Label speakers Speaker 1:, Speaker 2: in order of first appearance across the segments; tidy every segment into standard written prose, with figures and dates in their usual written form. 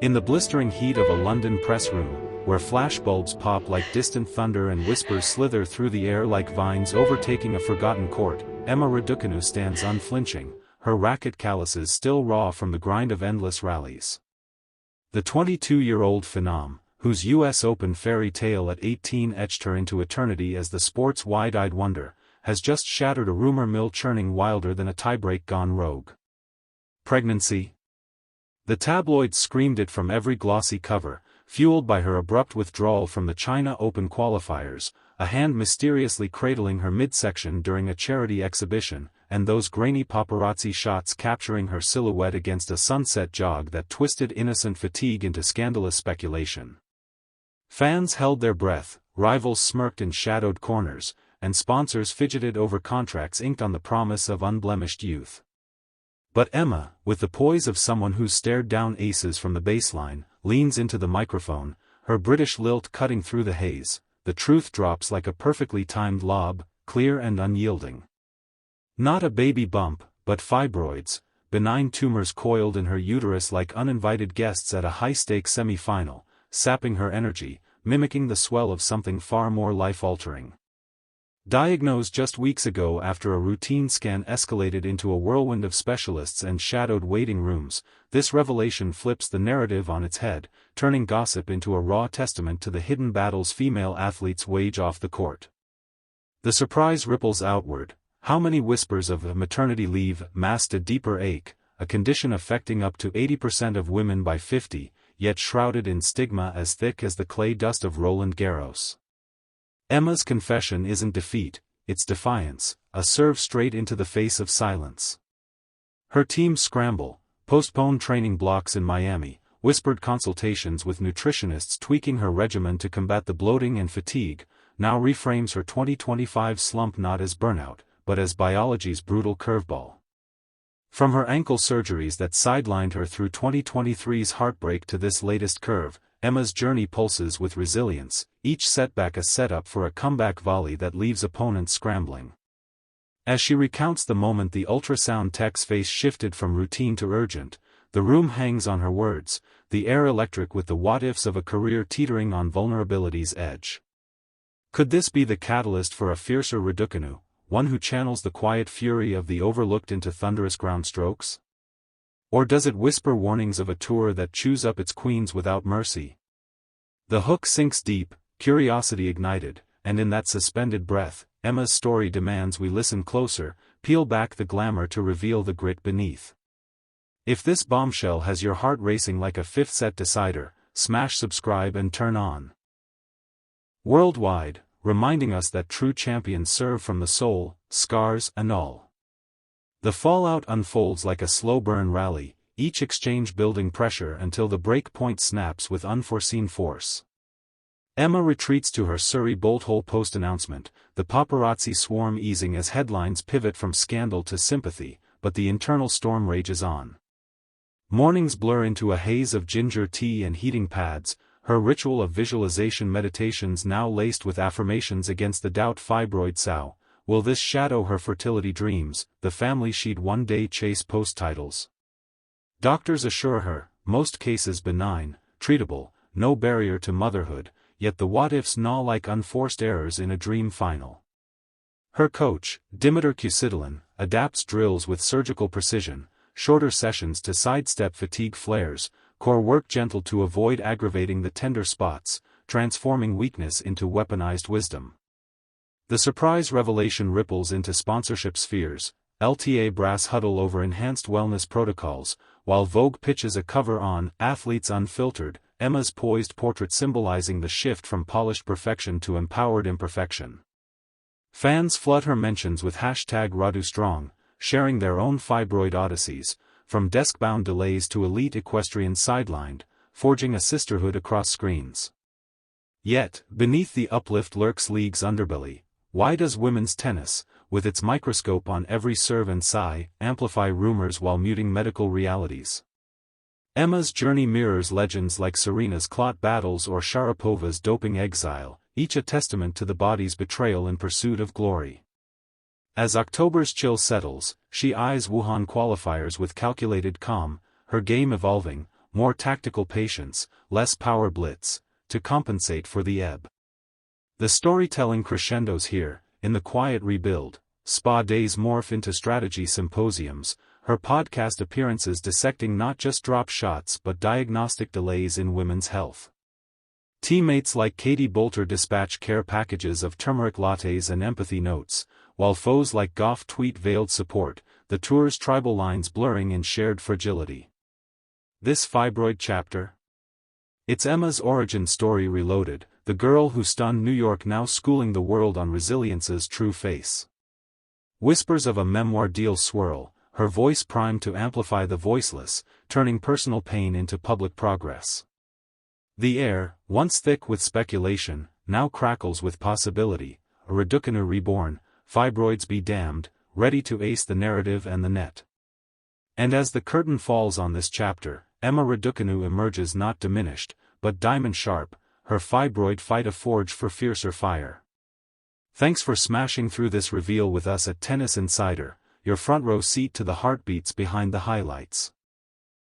Speaker 1: In the blistering heat of a London press room, where flashbulbs pop like distant thunder and whispers slither through the air like vines overtaking a forgotten court, Emma Raducanu stands unflinching, her racket calluses still raw from the grind of endless rallies. The 22-year-old phenom, whose US Open fairy tale at 18 etched her into eternity as the sport's wide-eyed wonder, has just shattered a rumor mill churning wilder than a tiebreak gone rogue. Pregnancy? The tabloids screamed it from every glossy cover, fueled by her abrupt withdrawal from the China Open qualifiers, a hand mysteriously cradling her midsection during a charity exhibition, and those grainy paparazzi shots capturing her silhouette against a sunset jog that twisted innocent fatigue into scandalous speculation. Fans held their breath, rivals smirked in shadowed corners, and sponsors fidgeted over contracts inked on the promise of unblemished youth. But Emma, with the poise of someone who's stared down aces from the baseline, leans into the microphone, her British lilt cutting through the haze. The truth drops like a perfectly timed lob, clear and unyielding. Not a baby bump, but fibroids, benign tumors coiled in her uterus like uninvited guests at a high-stakes semi-final, sapping her energy, mimicking the swell of something far more life-altering. Diagnosed just weeks ago after a routine scan escalated into a whirlwind of specialists and shadowed waiting rooms, this revelation flips the narrative on its head, turning gossip into a raw testament to the hidden battles female athletes wage off the court. The surprise ripples outward. How many whispers of maternity leave masked a deeper ache, a condition affecting up to 80% of women by 50, yet shrouded in stigma as thick as the clay dust of Roland Garros. Emma's confession isn't defeat, it's defiance, a serve straight into the face of silence. Her teams scramble, postpone training blocks in Miami, whispered consultations with nutritionists tweaking her regimen to combat the bloating and fatigue, now reframes her 2025 slump not as burnout, but as biology's brutal curveball. From her ankle surgeries that sidelined her through 2023's heartbreak to this latest curve, Emma's journey pulses with resilience, each setback a setup for a comeback volley that leaves opponents scrambling. As she recounts the moment the ultrasound tech's face shifted from routine to urgent, the room hangs on her words, the air electric with the what-ifs of a career teetering on vulnerability's edge. Could this be the catalyst for a fiercer Raducanu, one who channels the quiet fury of the overlooked into thunderous ground strokes? Or does it whisper warnings of a tour that chews up its queens without mercy? The hook sinks deep, curiosity ignited, and in that suspended breath, Emma's story demands we listen closer, peel back the glamour to reveal the grit beneath. If this bombshell has your heart racing like a fifth-set decider, smash subscribe and turn on. Worldwide, reminding us that true champions serve from the soul, scars and all. The fallout unfolds like a slow-burn rally, each exchange building pressure until the break point snaps with unforeseen force. Emma retreats to her Surrey bolt-hole post-announcement, the paparazzi swarm easing as headlines pivot from scandal to sympathy, but the internal storm rages on. Mornings blur into a haze of ginger tea and heating pads, her ritual of visualization meditations now laced with affirmations against the doubt fibroid sow. Will this shadow her fertility dreams, the family she'd one day chase post-titles? Doctors assure her, most cases benign, treatable, no barrier to motherhood, yet the what-ifs gnaw like unforced errors in a dream final. Her coach, Dimitar Cusidulin, adapts drills with surgical precision, shorter sessions to sidestep fatigue flares, core work gentle to avoid aggravating the tender spots, transforming weakness into weaponized wisdom. The surprise revelation ripples into sponsorship spheres, LTA brass huddle over enhanced wellness protocols, while Vogue pitches a cover on Athletes Unfiltered, Emma's poised portrait symbolizing the shift from polished perfection to empowered imperfection. Fans flood her mentions with #RaduStrong, sharing their own fibroid odysseys, from desk-bound delays to elite equestrian sidelined, forging a sisterhood across screens. Yet, beneath the uplift lurks league's underbelly. Why does women's tennis, with its microscope on every serve and sigh, amplify rumors while muting medical realities? Emma's journey mirrors legends like Serena's clot battles or Sharapova's doping exile, each a testament to the body's betrayal in pursuit of glory. As October's chill settles, she eyes Wuhan qualifiers with calculated calm, her game evolving, more tactical patience, less power blitz, to compensate for the ebb. The storytelling crescendos here, in the quiet rebuild. Spa days morph into strategy symposiums, her podcast appearances dissecting not just drop shots but diagnostic delays in women's health. Teammates like Katie Boulter dispatch care packages of turmeric lattes and empathy notes, while foes like Goff tweet veiled support, the tour's tribal lines blurring in shared fragility. This fibroid chapter? It's Emma's origin story reloaded, the girl who stunned New York now schooling the world on resilience's true face. Whispers of a memoir deal swirl, her voice primed to amplify the voiceless, turning personal pain into public progress. The air, once thick with speculation, now crackles with possibility, a Raducanu reborn, fibroids be damned, ready to ace the narrative and the net. And as the curtain falls on this chapter, Emma Raducanu emerges not diminished, but diamond sharp, her fibroid fight a forge for fiercer fire. Thanks for smashing through this reveal with us at Tennis Insider, your front row seat to the heartbeats behind the highlights.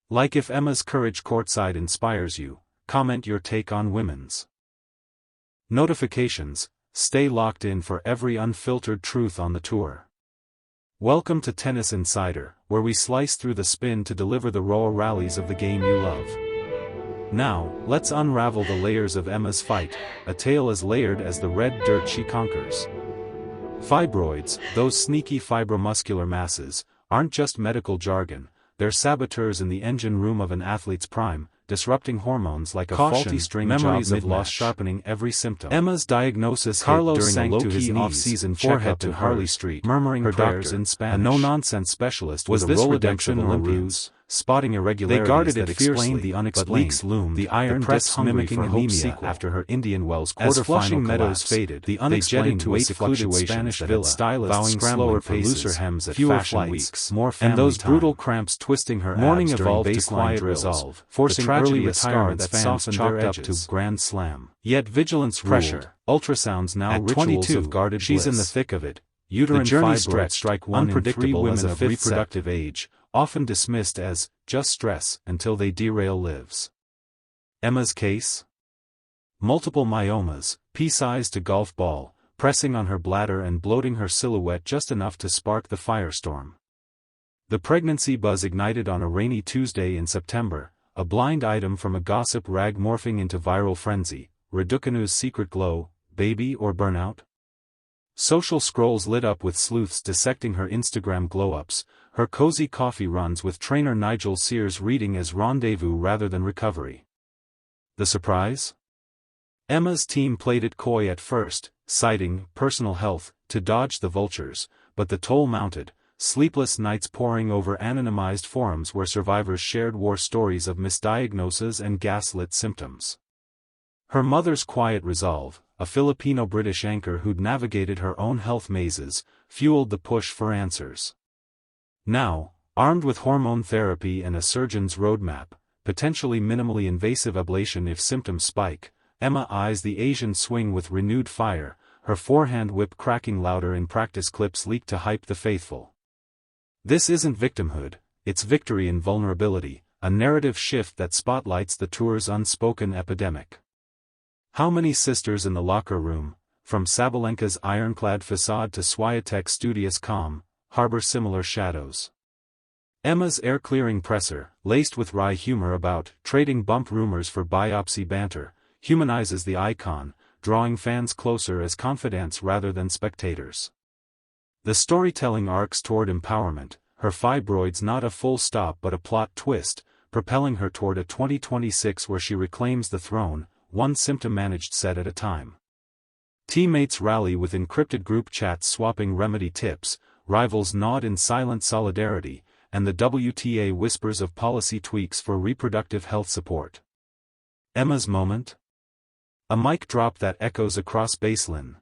Speaker 1: Like if Emma's courage courtside inspires you, comment your take on women's notifications, stay locked in for every unfiltered truth on the tour. Welcome to Tennis Insider, where we slice through the spin to deliver the raw rallies of the game you love. Now, let's unravel the layers of Emma's fight, a tale as layered as the red dirt she conquers. Fibroids, those sneaky fibromuscular masses, aren't just medical jargon, they're saboteurs in the engine room of an athlete's prime, disrupting hormones like a faulty string memories of loss sharpening every symptom. Emma's diagnosis Carlos hit during a low-key off-season checkup to Harley Street, murmuring her prayers in Spanish. A no-nonsense specialist was this redemption or ruse, spotting irregularities that explained the unexplained, loomed, the iron press mimicking anemia after her Indian Wells quarterfinal Meadows faded, the unexplained to a secluded Spanish villa, vowing slower paces, looser hems at fashion weeks, more family and those brutal cramps twisting her abs during baseline resolve, forcing early retirement that softened their edges to Grand Slam. Yet vigilance pressure, ultrasounds now at rituals of guarded she's bliss. In the thick of it. Uterine fibroids strike one in 3 women of reproductive age, often dismissed as just stress until they derail lives. Emma's case? Multiple myomas, pea-sized to golf ball, pressing on her bladder and bloating her silhouette just enough to spark the firestorm. The pregnancy buzz ignited on a rainy Tuesday in September, a blind item from a gossip rag morphing into viral frenzy. Raducanu's secret glow, baby or burnout? Social scrolls lit up with sleuths dissecting her Instagram glow-ups, her cozy coffee runs with trainer Nigel Sears reading as rendezvous rather than recovery. The surprise? Emma's team played it coy at first, citing personal health to dodge the vultures, but the toll mounted, sleepless nights poring over anonymized forums where survivors shared war stories of misdiagnoses and gaslit symptoms. Her mother's quiet resolve, a Filipino-British anchor who'd navigated her own health mazes, fueled the push for answers. Now, armed with hormone therapy and a surgeon's roadmap, potentially minimally invasive ablation if symptoms spike, Emma eyes the Asian swing with renewed fire, her forehand whip cracking louder in practice clips leaked to hype the faithful. This isn't victimhood, it's victory in vulnerability, a narrative shift that spotlights the tour's unspoken epidemic. How many sisters in the locker room, from Sabalenka's ironclad facade to Swiatek's studious calm, harbor similar shadows? Emma's air-clearing presser, laced with wry humor about trading bump rumors for biopsy banter, humanizes the icon, drawing fans closer as confidants rather than spectators. The storytelling arcs toward empowerment, her fibroids not a full stop but a plot twist, propelling her toward a 2026 where she reclaims the throne, one symptom-managed set at a time. Teammates rally with encrypted group chats swapping remedy tips, rivals nod in silent solidarity, and the WTA whispers of policy tweaks for reproductive health support. Emma's moment? A mic drop that echoes across baseline.